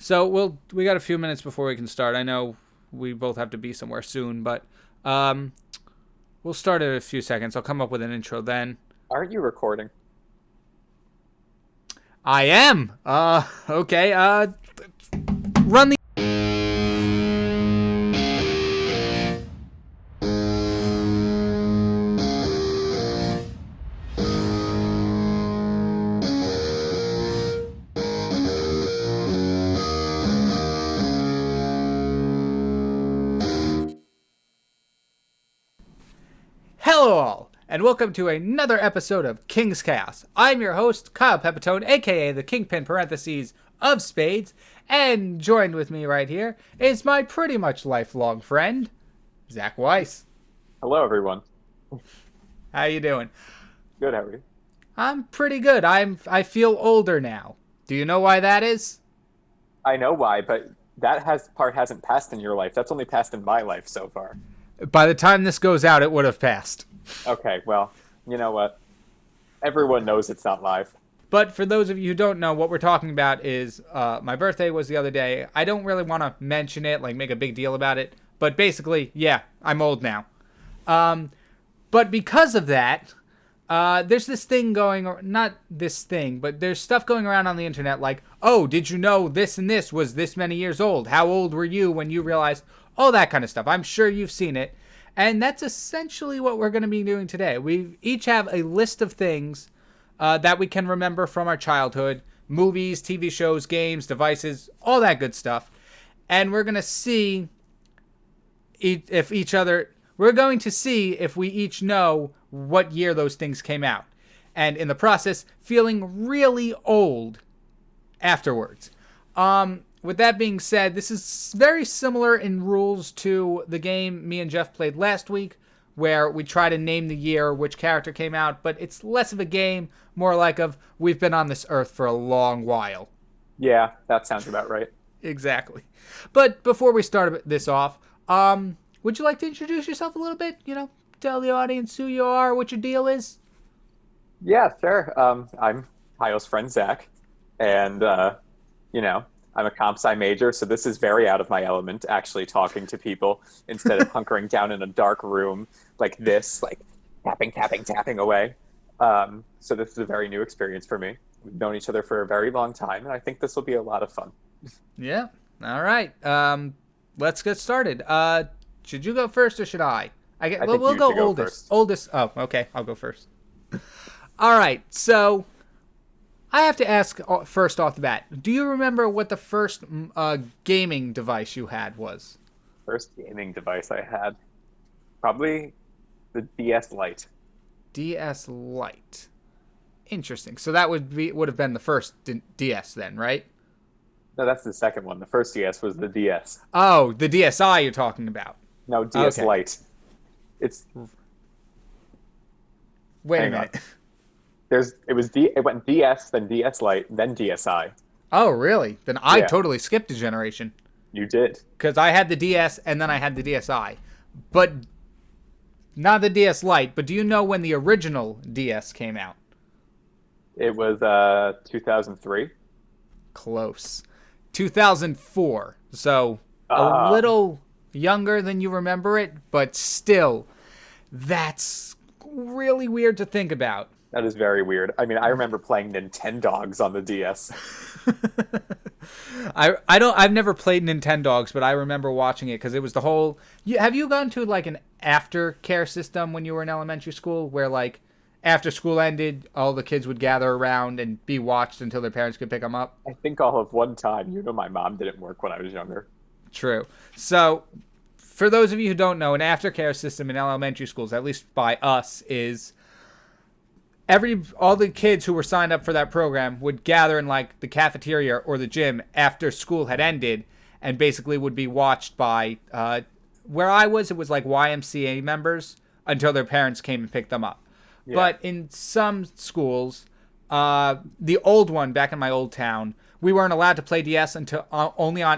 So we got a few minutes before we can start. I know we both have to be somewhere soon, but we'll start in a few seconds. I'll come up with an intro then. Aren't you recording? I am. Okay. Run the. Hello all, and welcome to another episode of King's Chaos. I'm your host, Kyle Pepitone, aka the Kyng-Pin parentheses of Spades, and joined with me right here is my pretty much lifelong friend, Zach Weiss. Hello, everyone. How you doing? Good, how are you? I'm pretty good. I feel older now. Do you know why that is? I know why, but part hasn't passed in your life. That's only passed in my life so far. By the time this goes out, it would have passed. Okay, well, you know what? Everyone knows it's not live. But for those of you who don't know, what we're talking about is my birthday was the other day. I don't really want to mention it, like make a big deal about it. But basically, yeah, I'm old now. But because of that, there's this thing going, not this thing, but there's stuff going around on the internet like, oh, did you know this and this was this many years old? How old were you when you realized all that kind of stuff? I'm sure you've seen it. And that's essentially what we're going to be doing today. We each have a list of things that we can remember from our childhood. Movies, TV shows, games, devices, all that good stuff. And we're going to see we're going to see if we each know what year those things came out. And in the process, feeling really old afterwards. With that being said, this is very similar in rules to the game me and Jeff played last week, where we try to name the year which character came out, but it's less of a game, more like of we've been on this earth for a long while. Yeah, that sounds about right. Exactly. But before we start this off, would you like to introduce yourself a little bit? You know, tell the audience who you are, what your deal is? Yeah, sure. I'm Kyle's friend, Zach, and, I'm a comp sci major, so this is very out of my element, actually talking to people instead of hunkering down in a dark room like this, like tapping away. So this is a very new experience for me. We've known each other for a very long time, and I think this will be a lot of fun. Yeah. All right. Let's get started. Should you go first or should I? We'll go oldest. Oldest. Oh, okay. I'll go first. All right. So I have to ask first off the bat, do you remember what the first gaming device you had was? First gaming device I had, probably the DS Lite. DS Lite. Interesting. So that would have been the first DS then, right? No, that's the second one. The first DS was the DS. Oh, the DSi you're talking about. No, DS Okay. Lite. Wait a Hang on. minute. It went DS, then DS Lite, then DSi. Oh, really? Then I Yeah. totally skipped a generation. You did. Because I had the DS and then I had the DSi. But not the DS Lite, but do you know when the original DS came out? It was 2003. Close. 2004. So a little younger than you remember it, but still, that's really weird to think about. That is very weird. I mean, I remember playing Nintendogs on the DS. I've never played Nintendogs, but I remember watching it because it was the whole. Have you gone to like an aftercare system when you were in elementary school, where like after school ended, all the kids would gather around and be watched until their parents could pick them up? I think all of one time. My mom didn't work when I was younger. True. So, for those of you who don't know, an aftercare system in elementary schools, at least by us, is all the kids who were signed up for that program would gather in like the cafeteria or the gym after school had ended, and basically would be watched by where I was. It was like YMCA members until their parents came and picked them up. Yeah. But in some schools, the old one back in my old town, we weren't allowed to play DS until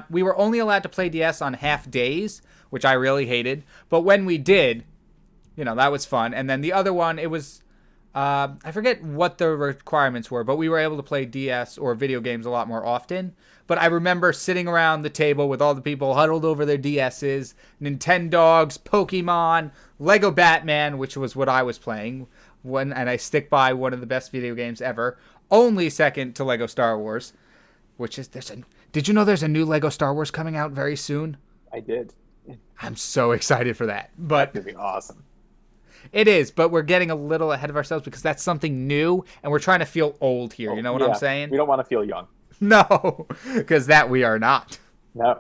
we were only allowed to play DS on half days, which I really hated. But when we did, that was fun. And then the other one, it was I forget what the requirements were, but we were able to play DS or video games a lot more often. But I remember sitting around the table with all the people huddled over their DSs, Nintendogs, Pokemon, Lego Batman, which was what I was playing, and I stick by one of the best video games ever, only second to Lego Star Wars, which is Did you know there's a new Lego Star Wars coming out very soon? I did. I'm so excited for that. But That'd be awesome. it is, but we're getting a little ahead of ourselves because that's something new, and we're trying to feel old here. You know what I'm saying? We don't want to feel young. No, because that we are not. No.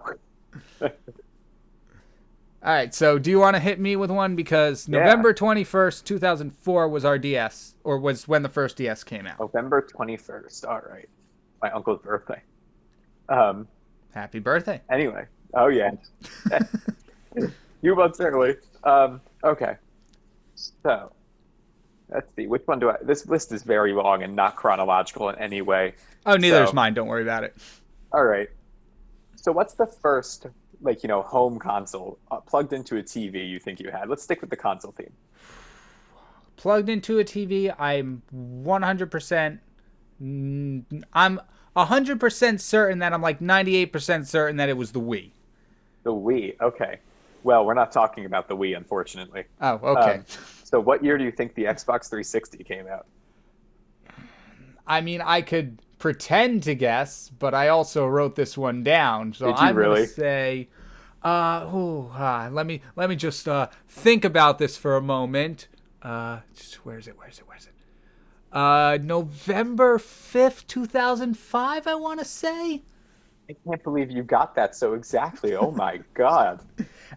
All right, so do you want to hit me with one? Because Yeah. November 21st, 2004 was our DS, or was when the first DS came out. November 21st. All right. My uncle's birthday. Happy birthday. Anyway. Oh, yeah. You months early. Okay. So, let's see. Which one do I... This list is very long and not chronological in any way. Oh, neither is mine. Don't worry about it. All right. So what's the first, home console plugged into a TV you think you had? Let's stick with the console theme. Plugged into a TV, I'm 100% certain that I'm like 98% certain that it was the Wii. The Wii. Okay. Well, we're not talking about the Wii, unfortunately. Oh, okay. So what year do you think the Xbox 360 came out? I mean, I could pretend to guess, but I also wrote this one down. So Did you I'm really? gonna say, let me just think about this for a moment. Where is it? November 5th, 2005. I want to say. I can't believe you got that so exactly. Oh my God.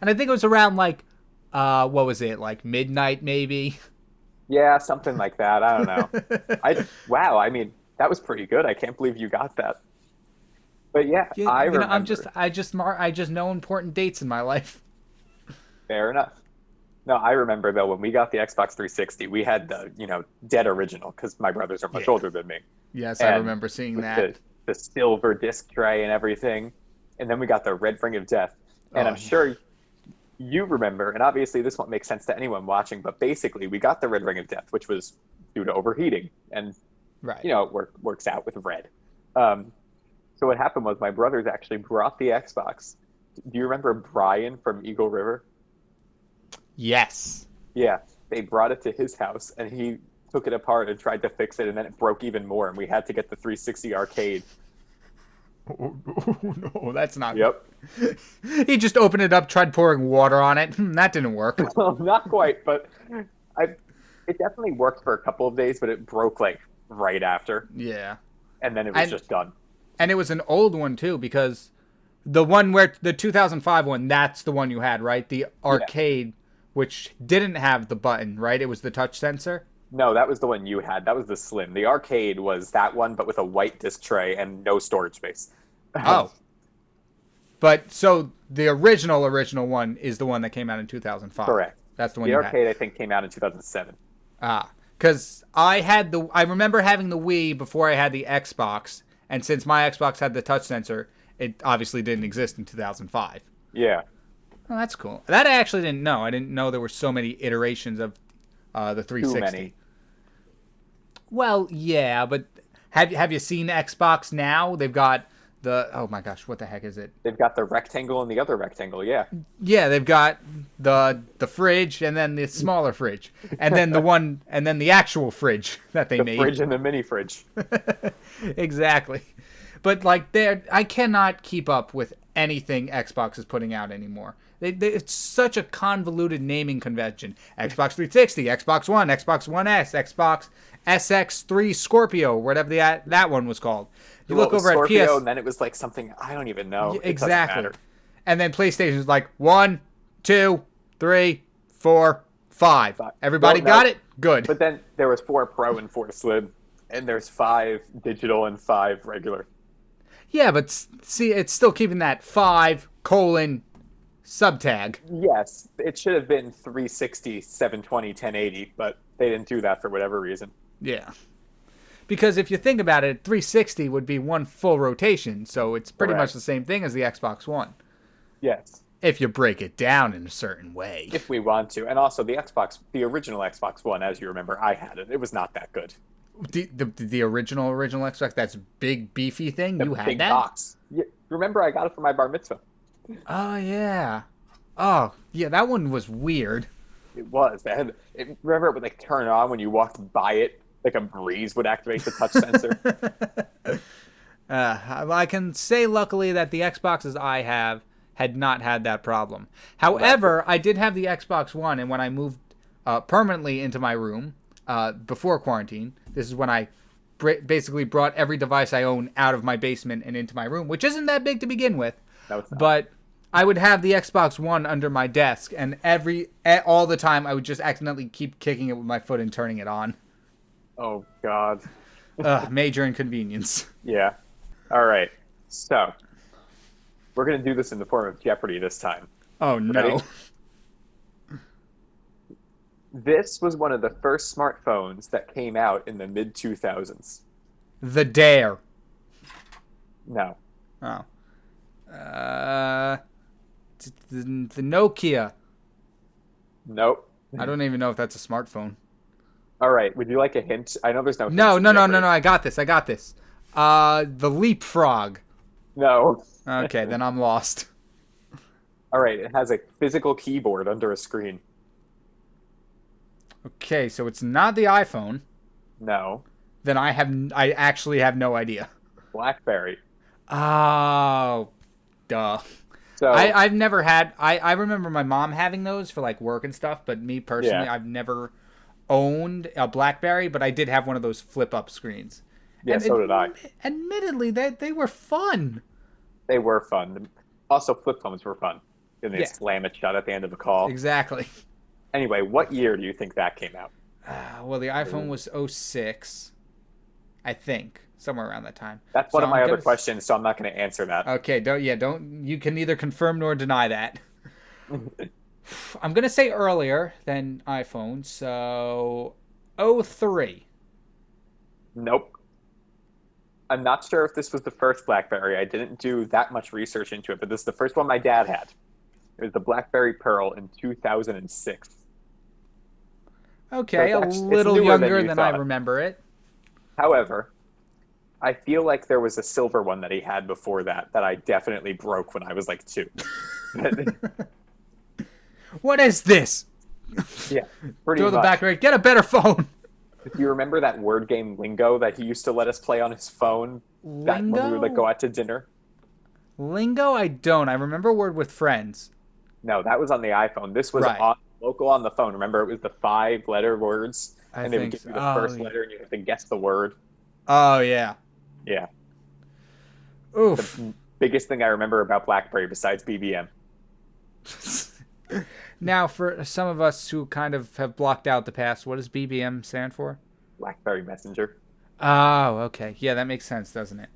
And I think it was around what was it? Like midnight, maybe. Yeah, something like that. I don't know. Wow. I mean, that was pretty good. I can't believe you got that. But yeah, I remember. I just know important dates in my life. Fair enough. No, I remember though when we got the Xbox 360, we had the dead original because my brothers are much older than me. Yes, I remember seeing that. The silver disc tray and everything, and then we got the red ring of death. And I'm sure you remember, and obviously this won't make sense to anyone watching, but basically we got the red ring of death, which was due to overheating, and right, it works out with red. So what happened was my brothers actually brought the Xbox. Do you remember Brian from Eagle River? Yes. Yeah, they brought it to his house, and he took it apart and tried to fix it, and then it broke even more, and we had to get the 360 arcade. Oh, no, that's not. Yep. He just opened it up, tried pouring water on it. That didn't work. Well, not quite, but it definitely worked for a couple of days, but it broke like right after. Yeah. And then it was just done. And it was an old one too, because the 2005 one, that's the one you had, right? The arcade, which didn't have the button, right? It was the touch sensor. No, that was the one you had. That was the Slim. The arcade was that one, but with a white disc tray and no storage space. Oh. But so the original one is the one that came out in 2005. Correct. That's the one the you arcade, had. I think, came out in 2007. Because I remember having the Wii before I had the Xbox, and since my Xbox had the touch sensor, it obviously didn't exist in 2005. Yeah. Oh, that's cool. That I actually didn't know. I didn't know there were so many iterations of the 360. Too many. Well, yeah, but have you seen Xbox now? They've got oh my gosh, what the heck is it? They've got the rectangle and the other rectangle, yeah. Yeah, they've got the fridge and then the smaller fridge, and then the actual fridge that they made. The fridge and the mini fridge. Exactly. But like I cannot keep up with anything Xbox is putting out anymore. It's such a convoluted naming convention. Xbox 360, Xbox One, Xbox One S, Xbox SX3 Scorpio, whatever that one was called. You look over Scorpio, at PS, and then it was like something I don't even know. Exactly. And then PlayStation is like 1, 2, 3, 4, 5. Everybody got it? Good. But then there was 4 Pro and 4 Slim, and there's 5 digital and 5 regular. Yeah, but see, it's still keeping that 5 subtag. Yes, it should have been 360, 720, 1080, but they didn't do that for whatever reason. Yeah. Because if you think about it, 360 would be one full rotation, so it's pretty much the same thing as the Xbox One. Yes. If you break it down in a certain way. If we want to. And also the original Xbox One, as you remember, I had it. It was not that good. The original Xbox, that's big beefy thing. You had big that? box. Yeah, remember, I got it for my bar mitzvah. Oh yeah. Oh yeah, that one was weird. It was. Remember, it would like turn on when you walked by it, like a breeze would activate the touch sensor. I can say luckily that the Xboxes I have had not had that problem. However, I did have the Xbox One, and when I moved permanently into my room before quarantine, this is when I basically brought every device I own out of my basement and into my room, which isn't that big to begin with. No, it's not. But I would have the Xbox One under my desk, and all the time I would just accidentally keep kicking it with my foot and turning it on. Oh, God. Major inconvenience. Yeah. All right. So, we're going to do this in the form of Jeopardy this time. Oh, no. Ready? This was one of the first smartphones that came out in the mid-2000s. The Dare. No. Oh. The Nokia. Nope. I don't even know if that's a smartphone. All right. Would you like a hint? I know there's no hints No. in Jeopardy. I got this. The Leapfrog. No. Okay, then I'm lost. All right. It has a physical keyboard under a screen. Okay, so it's not the iPhone. No. Then I actually have no idea. BlackBerry. Oh, duh. So I've never had. I remember my mom having those for like work and stuff, but me personally, Yeah. I've never owned a BlackBerry, but I did have one of those flip-up screens. Yeah, And so did I. Admittedly, they were fun. They were fun. Also, flip phones were fun. And they Yeah. slam it shut at the end of the call. Exactly. Anyway, what year do you think that came out? Well, the iPhone was 06, I think, somewhere around that time. That's So one of my I'm other gonna- questions, so I'm not going to answer that. Okay, don't. You can neither confirm nor deny that. I'm gonna say earlier than iPhone, so 03. Nope. I'm not sure if this was the first BlackBerry. I didn't do that much research into it, but this is the first one my dad had. It was the BlackBerry Pearl in 2006. Okay, So a it's little newer than younger you than I thought. remember it. However, I feel like there was a silver one that he had before that I definitely broke when I was like 2. What is this? Yeah, pretty Throw the much. BlackBerry. Get a better phone. Do you remember that word game Lingo that he used to let us play on his phone back when we would like go out to dinner? Lingo, I don't. I remember Word with Friends. No, that was on the iPhone. This was Right. local on the phone. Remember, it was the 5-letter words, I and they would think give so. you the Oh, first yeah. letter, and you have to guess the word. Oh yeah. Yeah. Oof. Biggest thing I remember about BlackBerry besides BBM. Now, for some of us who kind of have blocked out the past, what does BBM stand for? BlackBerry Messenger. Oh, okay. Yeah, that makes sense, doesn't it?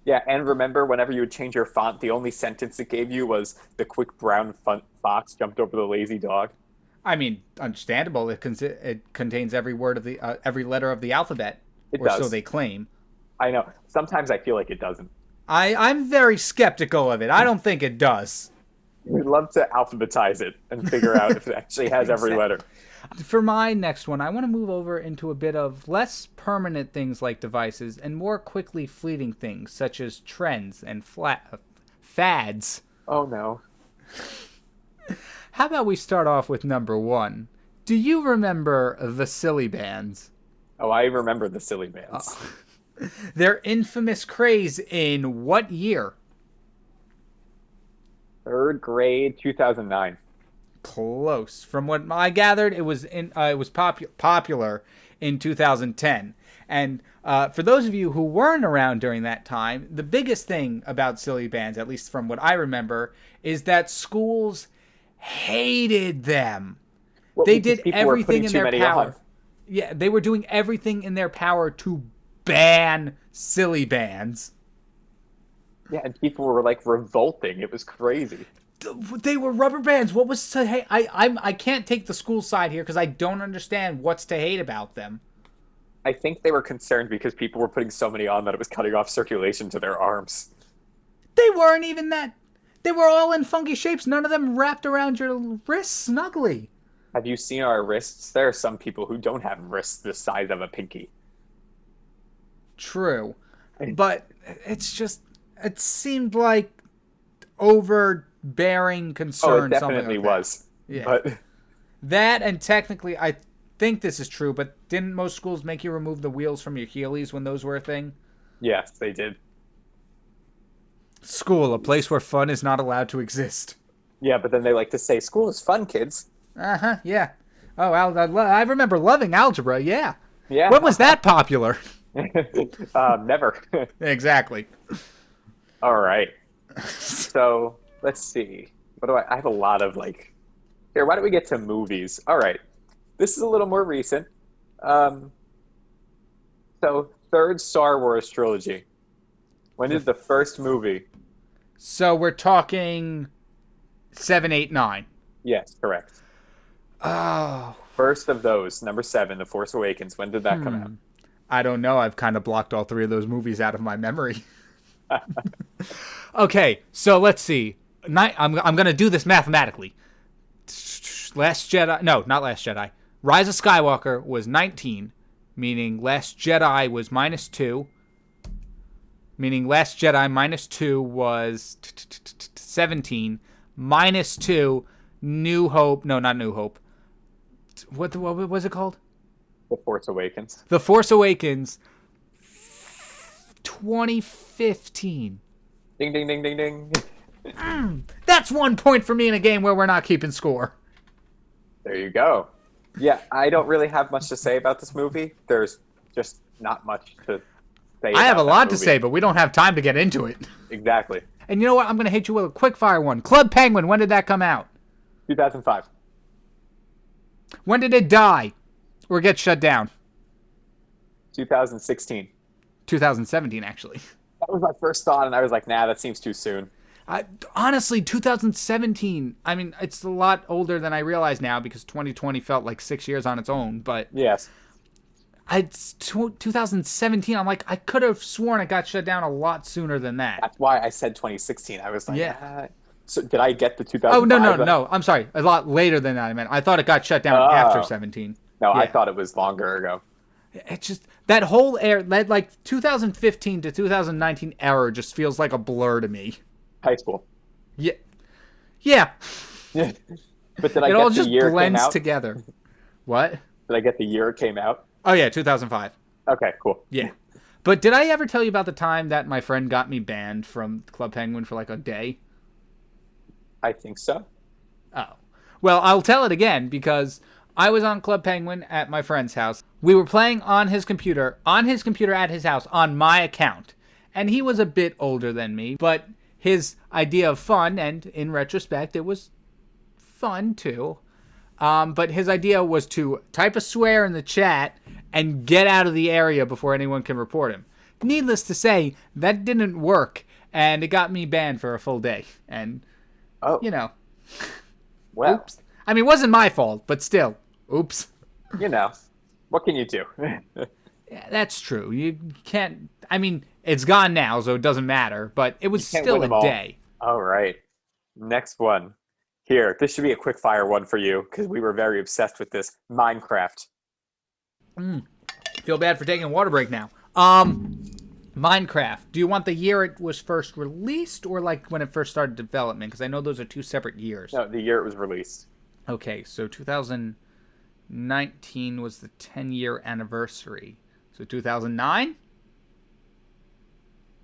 Yeah, and remember, whenever you would change your font, the only sentence it gave you was the quick brown fox jumped over the lazy dog. I mean, understandable. It contains every word of the every letter of the alphabet, It or does. so they claim. I know. Sometimes I feel like it doesn't. I'm very skeptical of it. I don't think it does. We'd love to alphabetize it and figure out if it actually has every letter. For my next one, I want to move over into a bit of less permanent things like devices and more quickly fleeting things such as trends and fads. Oh, no. How about we start off with number 1? Do you remember the silly bands? Oh, I remember the silly bands. Their infamous craze in what year? 3rd grade, 2009. Close. From what I gathered, it was popular in 2010. And for those of you who weren't around during that time, the biggest thing about silly bands, at least from what I remember, is that schools hated them. Well, They because did people were everything putting in too their many power. on. Yeah, they were doing everything in their power to ban silly bands. Yeah, and people were like revolting. It was crazy. They were rubber bands. What was to hate? I can't take the school side here because I don't understand what's to hate about them. I think they were concerned because people were putting so many on that it was cutting off circulation to their arms. They weren't even that. They were all in funky shapes. None of them wrapped around your wrists snugly. Have you seen our wrists? There are some people who don't have wrists the size of a pinky. True. But it's just, it seemed like overbearing concern. Oh, it definitely was. Yeah. But that, and technically, I think this is true, but didn't most schools make you remove the wheels from your Heelys when those were a thing? yes, they did. School, a place where fun is not allowed to exist. Yeah, but then they like to say, school is fun, kids. Uh-huh, yeah. Oh, I remember loving algebra, yeah. Yeah. When was that popular? Never. Exactly. All right. So let's see. What do I have a lot of here, why don't we get to movies? All right. This is a little more recent. So third Star Wars trilogy. When did the first movie? So we're talking 7, 8, 9. Yes, correct. Oh. First of those, number 7, The Force Awakens. When did that come out? I don't know. I've kind of blocked all 3 of those movies out of my memory. Okay, so let's see. I'm going to do this mathematically. Last Jedi... No, not Last Jedi. Rise of Skywalker was 19, meaning Last Jedi was -2. Meaning Last Jedi -2 was 17. -2, New Hope... No, not New Hope. What was it called? The Force Awakens. The Force Awakens, 2015. Ding, ding, ding, ding, ding. That's 1 point for me in a game where we're not keeping score. There you go. Yeah, I don't really have much to say about this movie. There's just not much to say. I have a lot to movie. say, but we don't have time to get into it. Exactly. And you know what? I'm going to hit you with a quick fire one. Club Penguin, when did that come out? 2005. When did it die? Or get shut down? 2016. 2017, actually. That was my first thought, and I was like, nah, that seems too soon. Honestly, 2017, I mean, it's a lot older than I realize now because 2020 felt like 6 years on its own, but Yes. it's 2017. I'm like, I could have sworn it got shut down a lot sooner than that. That's why I said 2016. I was like, Yeah. So did I get the 2005? Oh, no. I'm sorry. A lot later than that, I meant. I thought it got shut down after 17. No, Yeah. I thought it was longer ago. It's just, that whole era, that like 2015 to 2019 era just feels like a blur to me. High school. Yeah. Yeah. But did I It get all the just year it came blends out? together. What? Did I get the year it came out? Oh, yeah, 2005. Okay, cool. Yeah. But did I ever tell you about the time that my friend got me banned from Club Penguin for like a day? I think so. Oh. Well, I'll tell it again because I was on Club Penguin at my friend's house. We were playing on his computer at his house, on my account. And he was a bit older than me, but his idea of fun, and in retrospect, it was fun too. But his idea was to type a swear in the chat and get out of the area before anyone can report him. Needless to say, that didn't work, and it got me banned for a full day. And, you know. Well, Oops. I mean, it wasn't my fault, but still. Oops. you know, what can you do? Yeah, that's true. You can't... I mean, it's gone now, so it doesn't matter, but it was can't still win them a all. day. All right. Next one. Here, this should be a quick fire one for you because we were very obsessed with this. Minecraft. Feel bad for taking a water break now. Minecraft. Do you want the year it was first released or like when it first started development? Because I know those are two separate years. No, the year it was released. Okay, so 2019 was the 10-year anniversary. So 2009?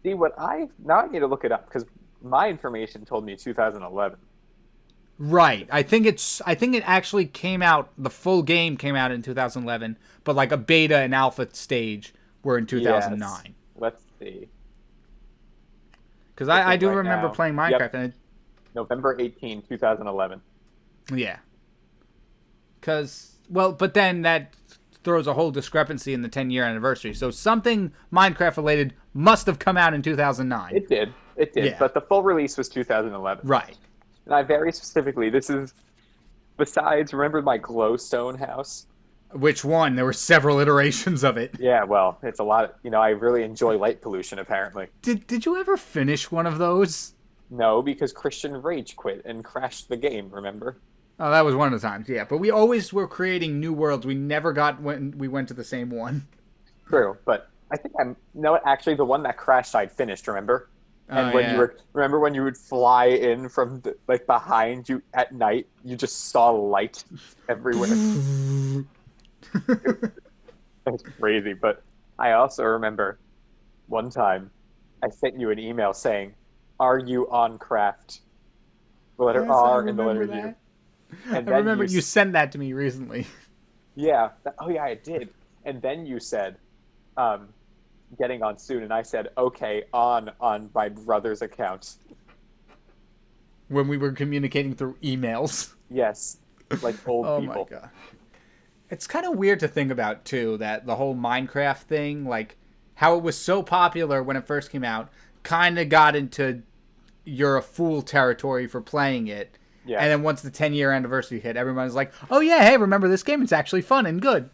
See, now I need to look it up because my information told me 2011. Right. I think it actually came out, the full game came out in 2011, but like a beta and alpha stage were in 2009. Yes. Let's see. Because I do right remember now. playing Minecraft. Yep. And November 18, 2011. yeah. Because, well, but then that throws a whole discrepancy in the 10-year anniversary. So something Minecraft related must have come out in 2009. It did. Yeah. But the full release was 2011. Right. And I very specifically, this is, besides, remember my glowstone house? Which one? There were several iterations of it. Yeah, well, it's a lot. I really enjoy light pollution, apparently. Did you ever finish one of those? No, because Christian rage quit and crashed the game, remember? Oh, that was one of the times, yeah. But we always were creating new worlds. We never got when we went to the same one. True, but I think I'm no, actually the one that crashed I'd finished, remember? Oh And when you yeah. were remember when you would fly in from like behind you at night, you just saw light everywhere. It was crazy, but I also remember one time I sent you an email saying, "Are you on craft?" The letter Yes, I R and the letter remember U. that. And I then remember you you sent that to me recently. yeah, oh yeah, I did. And then you said, um, getting on soon, and I said, okay, on my brother's account. When we were communicating through emails. Yes, like old Oh my people. god. It's kind of weird to think about too that the whole Minecraft thing, like how it was so popular when it first came out, kind of got into you're a fool territory for playing it. Yeah, And then once the 10-year anniversary hit, everyone's like, "Oh yeah, hey, remember this game? It's actually fun and good."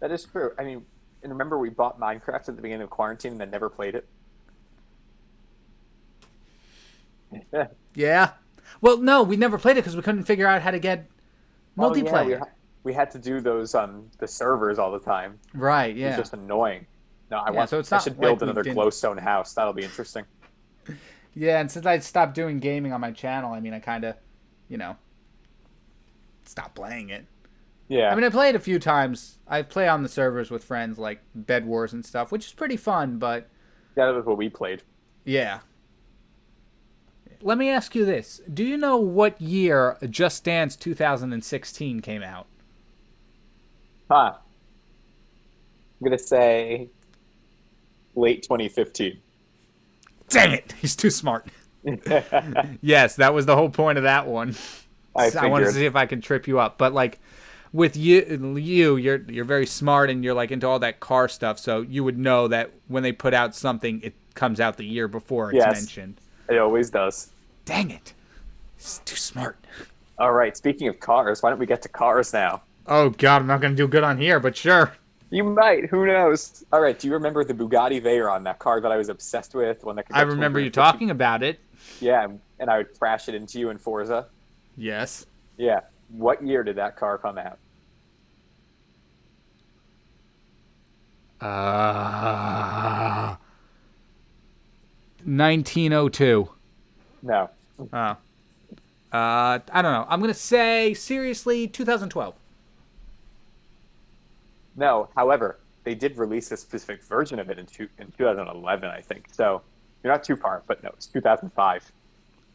that is true. I mean, and remember we bought Minecraft at the beginning of quarantine and then never played it. Yeah. Yeah. Well, no, we never played it because we couldn't figure out how to get Oh yeah, multiplayer. we had to do those the servers all the time. Right. It was Yeah. just annoying. No, Yeah. So it's I not should like build we another didn't. glowstone house. That'll be interesting. Yeah, and since I stopped doing gaming on my channel, I mean, I kind of, you know, stopped playing it. I Yeah. mean, I played a few times. I play on the servers with friends, like Bed Wars and stuff, which is pretty fun. But That was what we played. yeah, let me ask you this: do you know what year Just Dance 2016 came out? Huh. I'm gonna say late 2015. Dang it, he's too smart. Yes, that was the whole point of that one. I I wanted to figured. see if I can trip you up, but like with you're very smart and you're like into all that car stuff, so you would know that when they put out something, it comes out the year before it's Yes, mentioned. it always does. Dang it, he's too smart. All right, speaking of cars, why don't we get to cars now? Oh god, I'm not gonna do good on here, but sure. You might, who knows? All right, do you remember the Bugatti Veyron, that car that I was obsessed with, one that could I go remember you 250? talking about it. Yeah, and I would crash it into you in Forza. Yes. Yeah. What year did that car come out? Uh, 1902. No. Oh. I don't know. I'm gonna say seriously 2012. No. However, they did release a specific version of it in 2011, I think. So you're not too far, but no, it's 2005.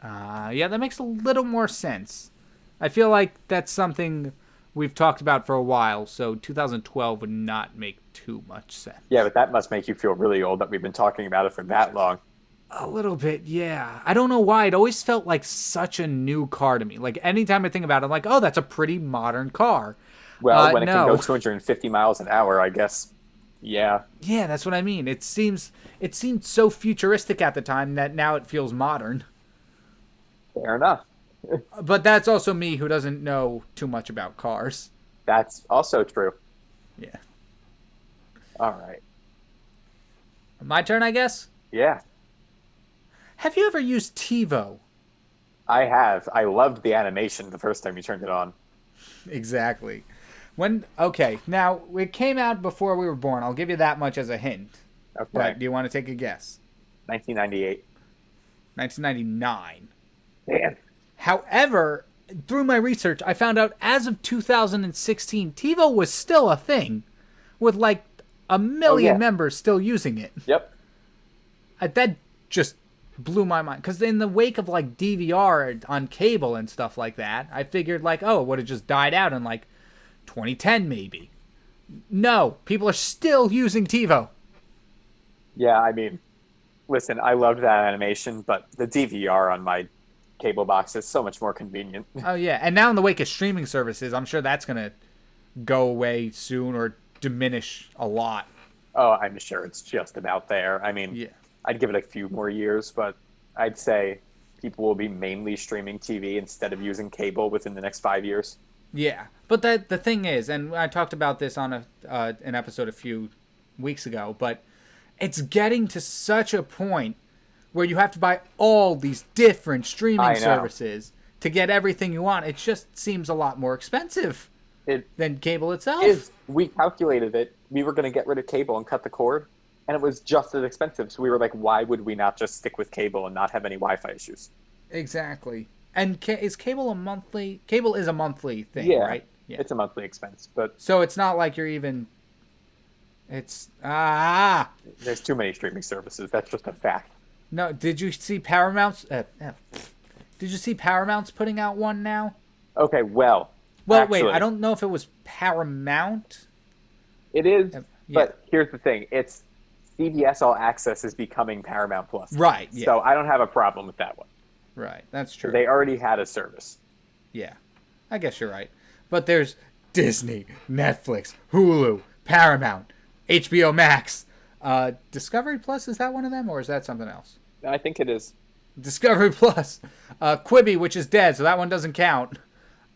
Yeah, that makes a little more sense. I feel like that's something we've talked about for a while, so 2012 would not make too much sense. Yeah, but that must make you feel really old that we've been talking about it for that long. A little bit, yeah. I don't know why. It always felt like such a new car to me. Like, anytime I think about it, I'm like, oh, that's a pretty modern car. Well, when it can go No. 250 miles an hour, I guess. Yeah. Yeah, that's what I mean. It seemed so futuristic at the time that now it feels modern. Fair enough. But that's also me who doesn't know too much about cars. That's also true. Yeah. All right. My turn, I guess? Yeah, Have you ever used TiVo? I have. I loved the animation the first time you turned it on. Exactly. Okay, now it came out before we were born. I'll give you that much as a hint. Okay. But do you want to take a guess? 1998. 1999. Man. However, through my research, I found out as of 2016, TiVo was still a thing, with like a million yeah. members still using it. Yep. That just blew my mind. Because in the wake of like DVR on cable and stuff like that, I figured like, oh, it would have just died out in like 2010 maybe. No, people are still using TiVo. Yeah, I mean, listen, I loved that animation, but the DVR on my cable box is so much more convenient. Oh yeah, and now in the wake of streaming services, I'm sure that's gonna go away soon or diminish a lot. Oh, I'm sure it's just about there. I mean, Yeah. I'd give it a few more years, but I'd say people will be mainly streaming TV instead of using cable within the next 5 years. Yeah, but the thing is, and I talked about this on an episode a few weeks ago, but it's getting to such a point where you have to buy all these different streaming I know. services to get everything you want. It just seems a lot more expensive than cable itself. We calculated it. We were going to get rid of cable and cut the cord, and it was just as expensive. So we were like, why would we not just stick with cable and not have any Wi-Fi issues? Exactly. And is cable a monthly? Cable is a monthly thing, Yeah, right? Yeah. It's a monthly expense, but So it's not like you're even. It's there's too many streaming services. That's just a fact. No. Did you see Paramount's? Did you see Paramount's putting out one now? Okay, well. Well, actually, wait. I don't know if it was Paramount. It is, Yeah. but here's the thing: it's CBS All Access is becoming Paramount Plus. Right. Yeah. So I don't have a problem with that one. Right. That's true. They already had a service. Yeah. I guess you're right. But there's Disney, Netflix, Hulu, Paramount, HBO Max, Discovery Plus. Is that one of them, or is that something else? I think it is. Discovery Plus, Quibi, which is dead, so that one doesn't count.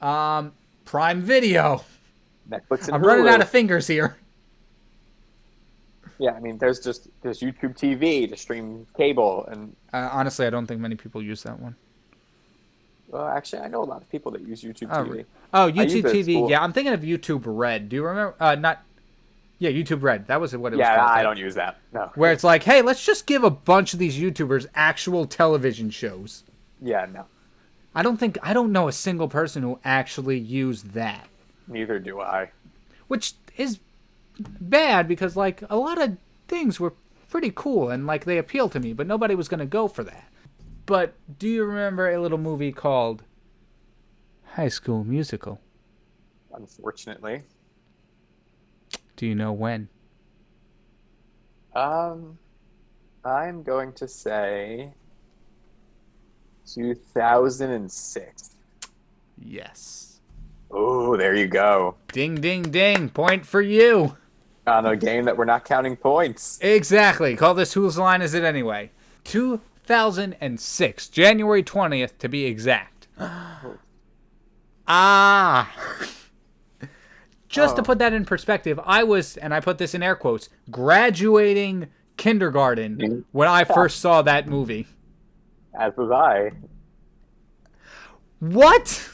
Prime Video. Netflix and I'm Hulu. running out of fingers here. Yeah, I mean, there's YouTube TV to stream cable, and Honestly, I don't think many people use that one. well, actually, I know a lot of people that use YouTube Oh, TV. Oh, I use YouTube it at TV. school. Yeah, I'm thinking of YouTube Red. Do you remember? Yeah, YouTube Red. That was what it was Yeah, called. I don't use that. No. Where it's like, hey, let's just give a bunch of these YouTubers actual television shows. Yeah, no. I don't know a single person who actually used that. Neither do I. Which is bad because, like, a lot of things were pretty cool and, like, they appeal to me, but nobody was going to go for that. But do you remember a little movie called High School Musical? Unfortunately. Do you know when? I'm going to say 2006. Yes. Oh, there you go. Ding, ding, ding. Point for you. On a game that we're not counting points. Exactly. Call this Whose Line Is It Anyway? 2006. January 20th, to be exact. Just to put that in perspective, I was, and I put this in air quotes, graduating kindergarten when I first saw that movie. As was I. What?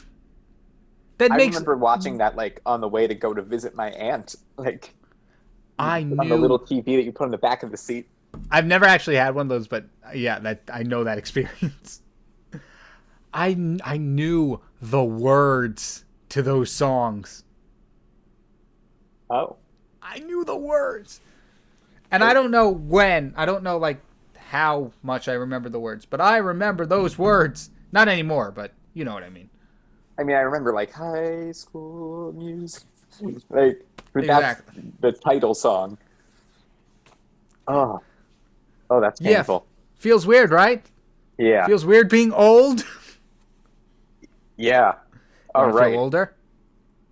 That I makes... remember watching that, like, on the way to go to visit my aunt. Like, I on the little TV that you put in the back of the seat. I've never actually had one of those, but yeah, that I know that experience. I knew the words to those songs. Oh. I knew the words. And I don't know when. I don't know, like, how much I remember the words. But I remember those words. Not anymore, but you know what I mean. I mean, I remember, like, High School Music. Like, that's Exactly. the title song. Oh. Oh, that's painful. Feels weird, right? Yeah. Feels weird being old. Yeah. All Wanna right. feel older?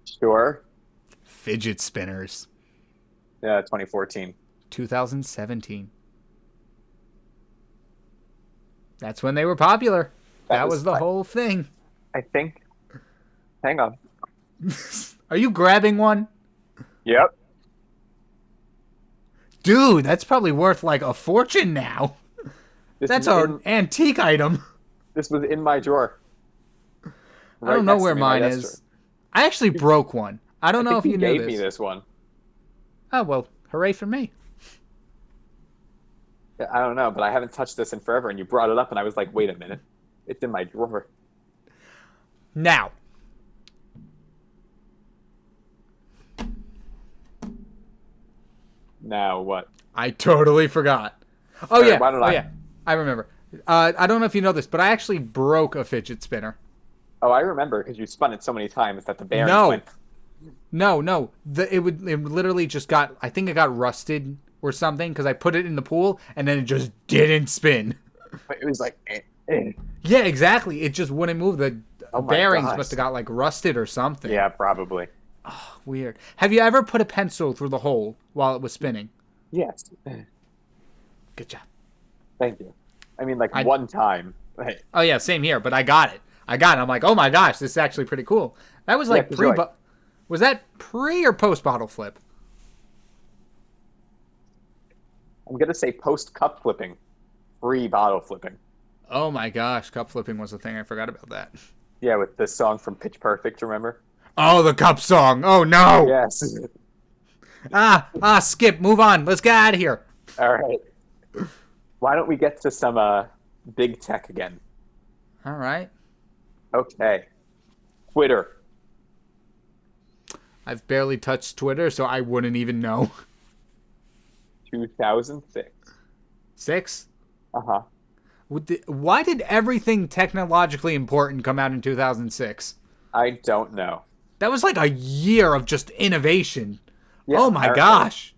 Sure. Fidget spinners. Yeah, 2014. 2017. That's when they were popular. That was the whole thing. I think. Hang on. Are you grabbing one? Yep. Dude, that's probably worth like a fortune now. That's an antique item. This was in my drawer. I don't know where mine is. I actually broke one. I don't know if you knew gave me this one. Oh, well, hooray for me. I don't know, but I haven't touched this in forever, and you brought it up, and I was like, wait a minute. It's in my drawer. Now. Now what? I totally forgot. Oh, Sorry, yeah. why don't oh, I? yeah. I remember. I don't know if you know this, but I actually broke a fidget spinner. Oh, I remember, because you spun it so many times that the bearings No. went... No. It literally just got, I think it got rusted or something, because I put it in the pool, and then it just didn't spin. It was like... eh. Yeah, exactly. It just wouldn't move. The Oh my bearings gosh. must have got, like, rusted or something. Yeah, probably. Weird. Have you ever put a pencil through the hole while it was spinning? Yes. Good job. Thank you. I mean, like, one time. Right. Oh, yeah, same here, but I got it. I'm like, oh my gosh, this is actually pretty cool. That was like 'cause you're like- was that pre or post bottle flip? I'm going to say post-cup flipping. free bottle flipping. Oh my gosh, cup flipping was a thing. I forgot about that. Yeah, with the song from Pitch Perfect, remember? Oh, the cup song. Oh no. Yes. Skip. Move on. Let's get out of here. All right. Why don't we get to some big tech again? All right. Okay. Twitter. I've barely touched Twitter, so I wouldn't even know. 2006. 6? Uh-huh. Why did everything technologically important come out in 2006? I don't know. That was like a year of just innovation. Yeah, oh my gosh.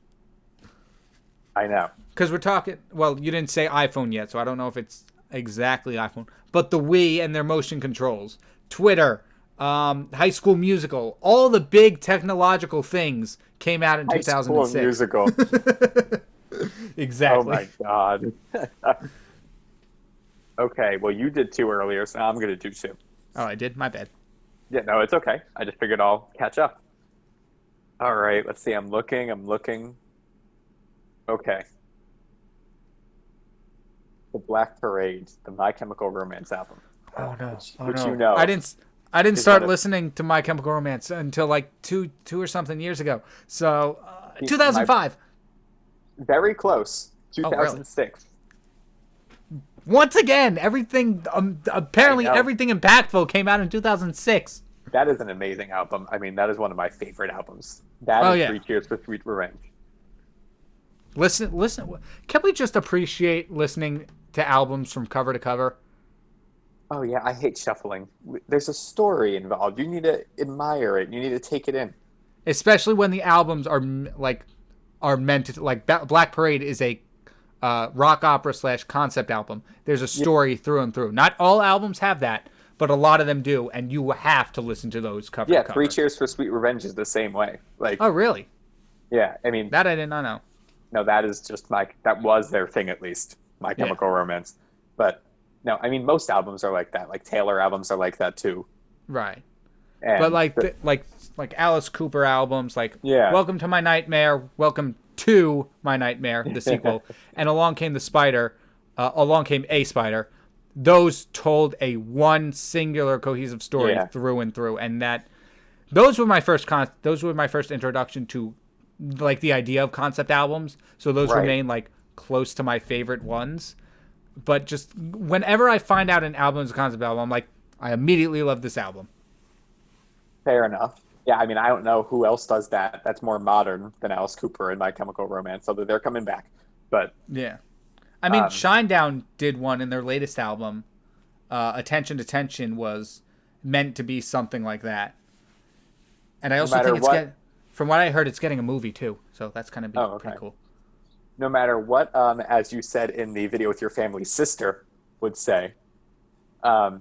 I know. Because we're talking, well, you didn't say iPhone yet, so I don't know if it's exactly iPhone. But the Wii and their motion controls, Twitter, High School Musical, all the big technological things came out in 2006. High School Musical. Exactly. Oh my God. Okay, well, you did 2 earlier, so now I'm going to do 2. Oh, I did? My bad. Yeah, no, it's okay. I just figured I'll catch up. All right, let's see. I'm looking. Okay. The Black Parade, the My Chemical Romance album. Oh no! Which you know. I didn't start listening to My Chemical Romance until like two or something years ago. So 2005. Very close. 2006. Once again, everything apparently I know. everything impactful came out in 2006. That is an amazing album. I mean, that is one of my favorite albums. That is 3 Cheers for Sweet Revenge. Listen. Can we just appreciate listening to albums from cover to cover? Oh yeah, I hate shuffling. There's a story involved. You need to admire it. You need to take it in. Especially when the albums are meant to, like, Black Parade is a rock opera / concept album. There's a story through and through. Not all albums have that, but a lot of them do, and you have to listen to those cover to cover. 3 Cheers for Sweet Revenge is the same way. Like, oh really? Yeah, I mean that I did not know. No, that is just that was their thing, at least. My Chemical Romance. But no, I mean, most albums are like that. Like Taylor albums are like that too. Right. And but like Alice Cooper albums, like Welcome to My Nightmare, Welcome to My Nightmare, the sequel, and Along Came a Spider. Those told a one singular cohesive story through and through, and those were my first introduction to like the idea of concept albums. So those remain like close to my favorite ones. But just whenever I find out an album is a concept album, I'm like, I immediately love this album. Fair enough. Yeah, I mean, I don't know who else does that. That's more modern than Alice Cooper and My Chemical Romance, although they're coming back. But yeah. I mean, Shinedown did one in their latest album. Attention Detention was meant to be something like that. And I also think from what I heard, it's getting a movie too. So that's kind of pretty cool. No matter what, as you said in the video with your family's sister would say, I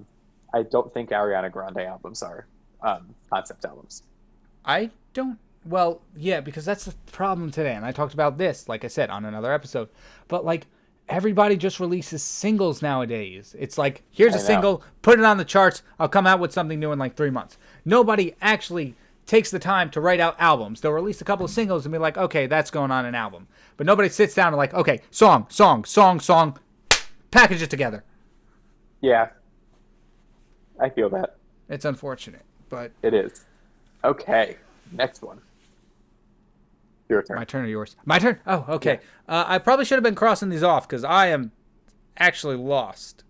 don't think Ariana Grande albums are concept albums. I don't. Well, yeah, because that's the problem today. And I talked about this, like I said, on another episode. But like, everybody just releases singles nowadays. It's like, here's a single, put it on the charts. I'll come out with something new in like 3 months. Nobody actually takes the time to write out albums. They'll release a couple of singles and be like, okay, that's going on an album. But nobody sits down and like, okay, song, package it together. Yeah. I feel that. It's unfortunate, but... It is. Okay, next one. Your turn. My turn or yours? My turn? Oh, okay. Yeah. I probably should have been crossing these off because I am actually lost.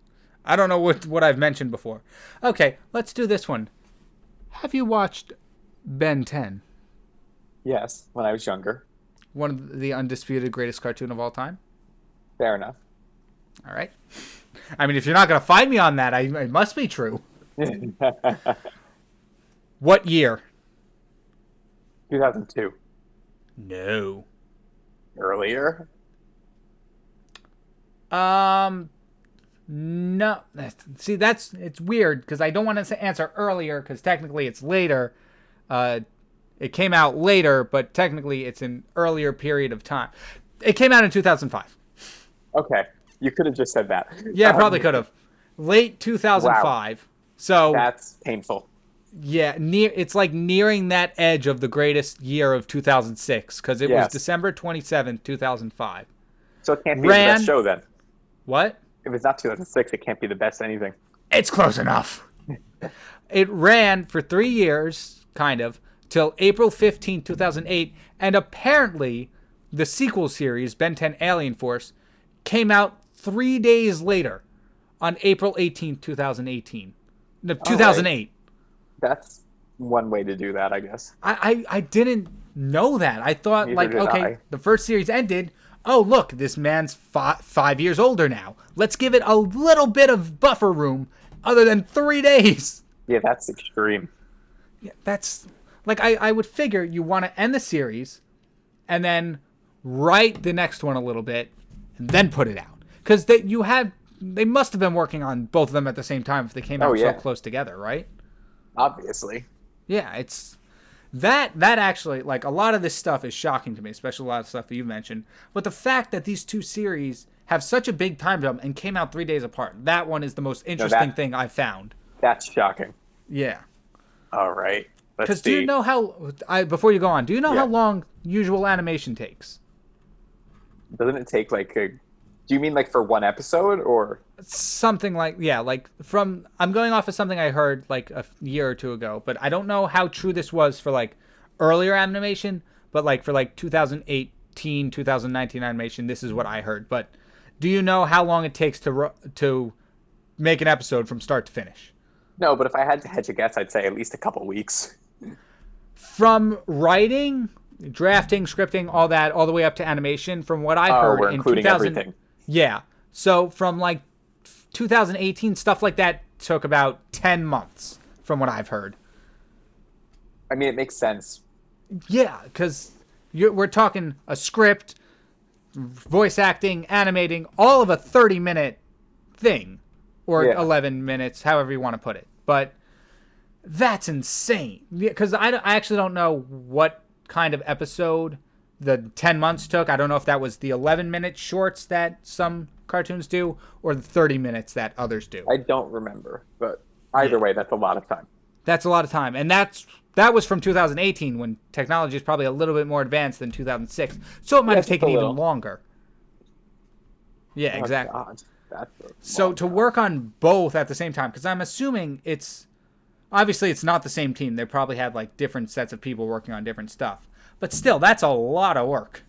I don't know what I've mentioned before. Okay, let's do this one. Have you watched Ben 10? Yes, when I was younger. One of the undisputed greatest cartoon of all time? Fair enough. All right. I mean, if you're not going to fight me on that, it must be true. What year? 2002. No. Earlier? No. See, it's weird because I don't want to answer earlier because technically it's later. It came out later, but technically it's an earlier period of time. It came out in 2005. Okay. You could have just said that. Yeah, I probably could have. Late 2005. Wow. So that's painful. Yeah, it's like nearing that edge of the greatest year of 2006 because it was December 27th, 2005. So it can't be the best show then. What? If it's not 2006, it can't be the best anything. It's close enough. It ran for 3 years, kind of, till April 15, 2008, and apparently the sequel series, Ben 10 Alien Force, came out 3 days later on April 18, 2018. No, 2008. Right. That's one way to do that, I guess. I didn't know that. I thought, Neither like, did okay, I. the first series ended. Oh, look, this man's 5 years older now. Let's give it a little bit of buffer room other than 3 days. Yeah, that's extreme. Yeah, that's like I would figure you want to end the series and then write the next one a little bit and then put it out. Because they must have been working on both of them at the same time if they came out so close together, right? Obviously. Yeah, it's that actually, like, a lot of this stuff is shocking to me, especially a lot of stuff that you mentioned. But the fact that these two series have such a big time jump and came out 3 days apart, that one is the most interesting thing I've found. That's shocking. Yeah. All right. Because do you know before you go on, do you know how long usual animation takes? Doesn't it take do you mean like for one episode or? Something like, I'm going off of something I heard like a year or two ago, but I don't know how true this was for like earlier animation, but like for like 2018, 2019 animation, this is what I heard. But do you know how long it takes to make an episode from start to finish? No, but if I had to hedge a guess, I'd say at least a couple weeks. From writing, drafting, scripting, all that, all the way up to animation, from what I heard we're in including 2000, everything. Yeah. So from like 2018, stuff like that took about 10 months from what I've heard. I mean, it makes sense. Yeah, because we're talking a script, voice acting, animating, all of a 30-minute thing. Or 11 minutes, however you want to put it. But that's insane. Because I actually don't know what kind of episode the 10 months took. I don't know if that was the 11-minute shorts that some cartoons do or the 30 minutes that others do. I don't remember. But either way, that's a lot of time. That's a lot of time. And that was from 2018 when technology is probably a little bit more advanced than 2006. So it might have taken even longer. Yeah, exactly. God. So to work on both at the same time, because I'm assuming it's not the same team. They probably had like different sets of people working on different stuff. But still, that's a lot of work.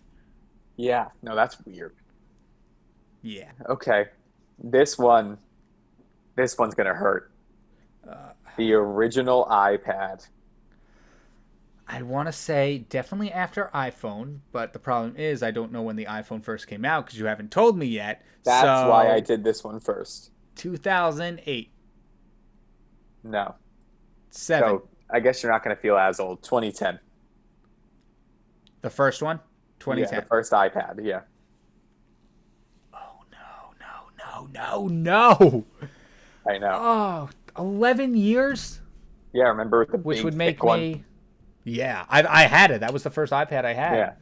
Yeah, no, that's weird. Yeah. Okay, this one's gonna hurt. The original iPad. I want to say definitely after iPhone, but the problem is I don't know when the iPhone first came out because you haven't told me yet. That's why I did this one first. 2008. No. 7. So I guess you're not going to feel as old. 2010. The first one? 2010. Yeah, the first iPad, yeah. Oh, no. I know. Oh, 11 years? Yeah, remember the Which big, would make thick one? me... Yeah, I had it. That was the first iPad I had. Yeah.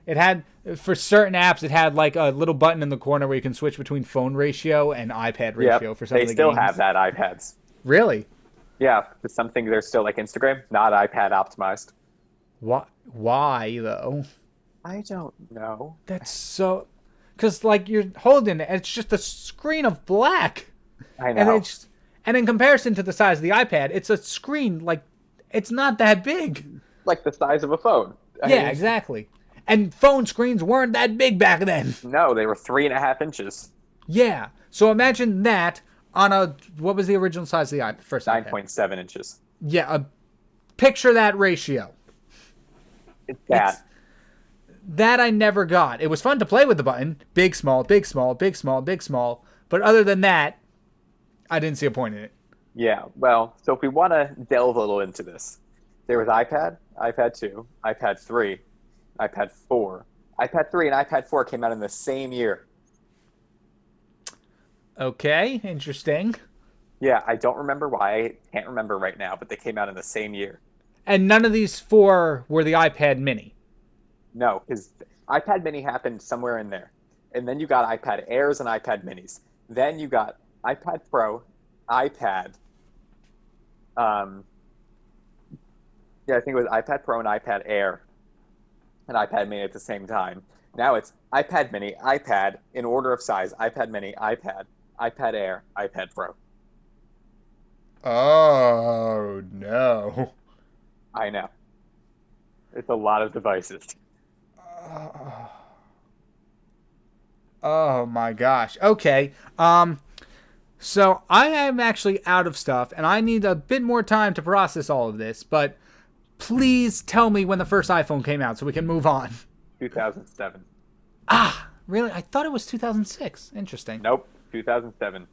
It had, for certain apps, it had like a little button in the corner where you can switch between phone ratio and iPad ratio for some of the games. They still have that, iPads. Really? Yeah, for some things they're still like Instagram, not iPad optimized. Why, though? I don't know. That's so... Because, like, you're holding it, and it's just a screen of black. I know. And in comparison to the size of the iPad, it's a screen, like, it's not that big. Like the size of a phone. I Yeah, mean, exactly. And phone screens weren't that big back then. No, they were 3.5 inches. Yeah. So imagine that on what was the original size of the first iPad? 9.7 inches. Yeah, picture that ratio. It's bad. That I never got. It was fun to play with the button. Big, small, big, small, big, small, big, small. But other than that, I didn't see a point in it. Yeah, well, so if we want to delve a little into this, there was iPad, iPad 2, iPad 3, iPad 4. iPad 3 and iPad 4 came out in the same year. Okay, interesting. Yeah, I don't remember why. I can't remember right now, but they came out in the same year. And none of these 4 were the iPad mini. No, because iPad mini happened somewhere in there. And then you got iPad Airs and iPad minis. Then you got iPad Pro, iPad. Yeah, I think it was iPad Pro and iPad Air and iPad mini at the same time. Now it's iPad mini, iPad in order of size, iPad mini, iPad, iPad Air, iPad Pro. Oh no. I know. It's a lot of devices. Oh my gosh. Okay. So I am actually out of stuff and I need a bit more time to process all of this, but please tell me when the first iPhone came out so we can move on. 2007. Ah, really? I thought it was 2006. Interesting. Nope, 2007.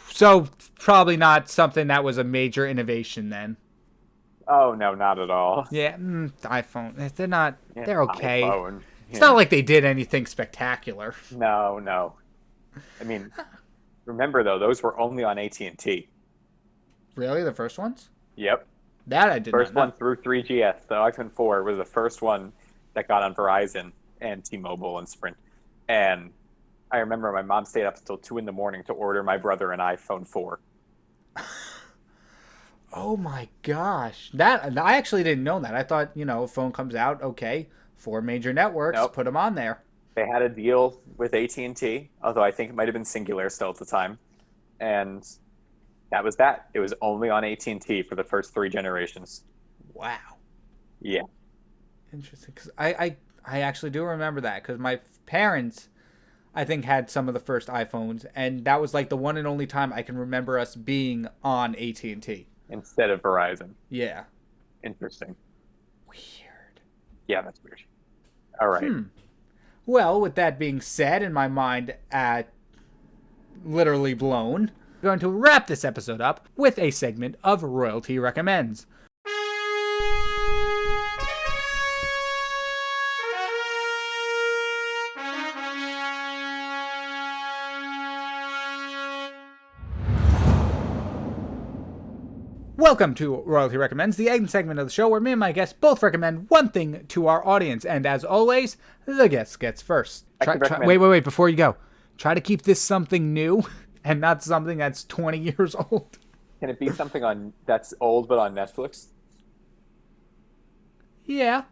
So probably not something that was a major innovation then. Oh no, not at all. Yeah, iPhone. They're not. Yeah, They're okay. iPhone. It's Yeah. not like they did anything spectacular. No, no. I mean, remember though, those were only on AT&T. Really, the first ones? Yep. That I did First not one know. through 3GS. The iPhone 4 was the first one that got on Verizon and T-Mobile and Sprint. And I remember my mom stayed up until 2 in the morning to order my brother an iPhone 4. Oh my gosh, that I actually didn't know that. I thought a phone comes out, okay, four major networks, Nope. put them on there. They had a deal with AT&T, although I think it might have been Singular still at the time. And that was that. It was only on AT&T for the first 3 generations. Wow, Yeah. interesting. Because I actually do remember that because my parents, I think, had some of the first iPhones, and that was like the one and only time I can remember us being on AT&T. Instead of Verizon. Yeah. Interesting. Weird. Yeah, that's weird. All right. Well, with that being said, and my mind literally blown, we're going to wrap this episode up with a segment of Royalty Recommends. Welcome to Royalty Recommends, the egg segment of the show where me and my guests both recommend one thing to our audience. And as always, the guest gets first. Wait, before you go. Try to keep this something new and not something that's 20 years old. Can it be something that's old but on Netflix? Yeah.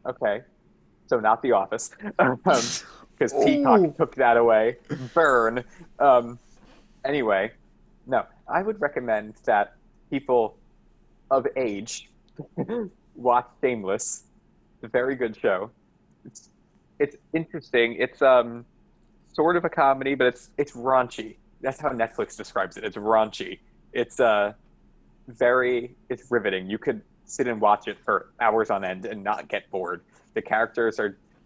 Okay. So not The Office. Because Peacock took that away. Burn. Anyway, no. I would recommend that people of age watch Shameless. It's a very good show. It's interesting. It's sort of a comedy, but it's raunchy. That's how Netflix describes it. It's raunchy. It's it's riveting. You could sit and watch it for hours on end and not get bored. The characters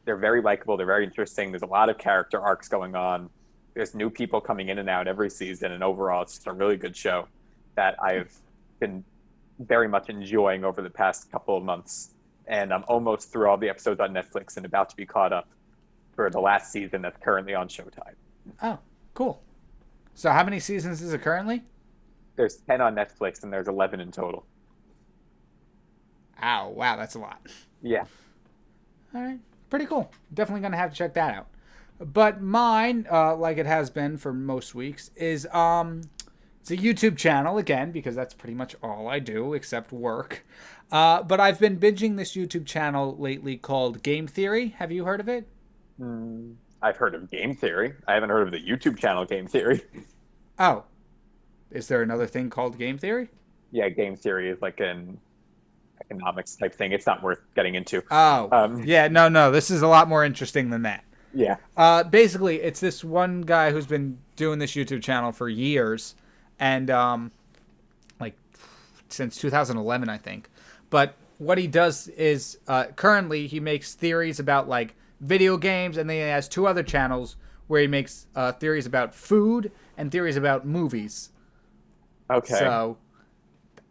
they're very likable. They're very interesting. There's a lot of character arcs going on. There's new people coming in and out every season, and overall, it's just a really good show that I've been very much enjoying over the past couple of months. And I'm almost through all the episodes on Netflix and about to be caught up for the last season that's currently on Showtime. Oh, cool. So how many seasons is it currently? There's 10 on Netflix, and there's 11 in total. Ow, wow, that's a lot. Yeah. All right, pretty cool. Definitely going to have to check that out. But mine, like it has been for most weeks, is it's a YouTube channel, again, because that's pretty much all I do, except work. But I've been binging this YouTube channel lately called Game Theory. Have you heard of it? I've heard of Game Theory. I haven't heard of the YouTube channel Game Theory. Oh. Is there another thing called Game Theory? Yeah, Game Theory is like an economics type thing. It's not worth getting into. Oh. Yeah, no. This is a lot more interesting than that. Yeah. Basically, it's this one guy who's been doing this YouTube channel for years. And, like, since 2011, I think. But what he does is, currently, he makes theories about, like, video games. And then he has two other channels where he makes theories about food and theories about movies. Okay. So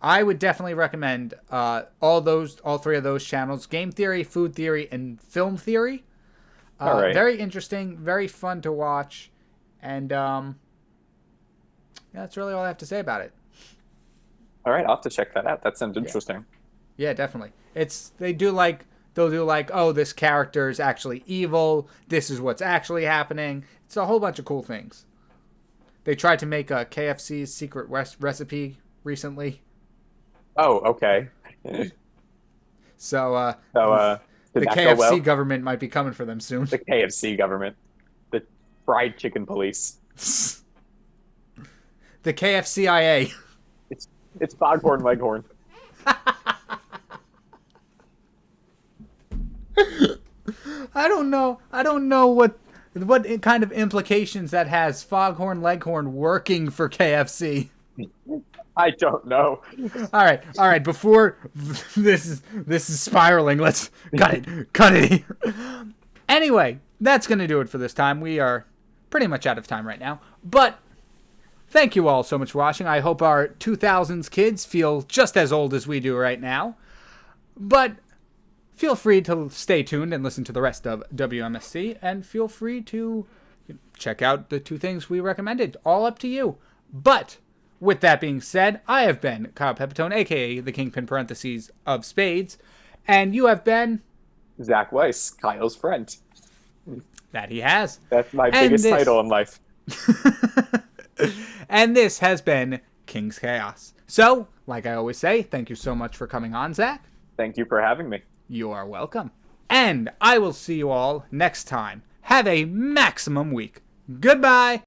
I would definitely recommend all three of those channels: Game Theory, Food Theory, and Film Theory. All right. Very interesting, very fun to watch, and that's really all I have to say about it. All right, I'll have to check that out. That sounds interesting. Yeah, definitely. They'll do like, oh, this character is actually evil. This is what's actually happening. It's a whole bunch of cool things. They tried to make a KFC's secret recipe recently. Oh, okay. So the KFC government might be coming for them soon. The KFC government, the fried chicken police. The KFCIA. It's Foghorn Leghorn. I don't know what kind of implications that has. Foghorn Leghorn working for KFC. I don't know. All right. Before this is spiraling, let's cut it here. Anyway, that's gonna do it for this time. We are pretty much out of time right now, but thank you all so much for watching. I hope our 2000s kids feel just as old as we do right now. But feel free to stay tuned and listen to the rest of WMSC, and feel free to check out the 2 things we recommended. All up to you. But with that being said, I have been Kyle Pepitone, a.k.a. the Kyng-Pin parentheses of Spades, and you have been... Zach Weiss, Kyle's friend. That he has. That's my biggest title in life. And this has been King's Chaos. So, like I always say, thank you so much for coming on, Zach. Thank you for having me. You are welcome. And I will see you all next time. Have a maximum week. Goodbye.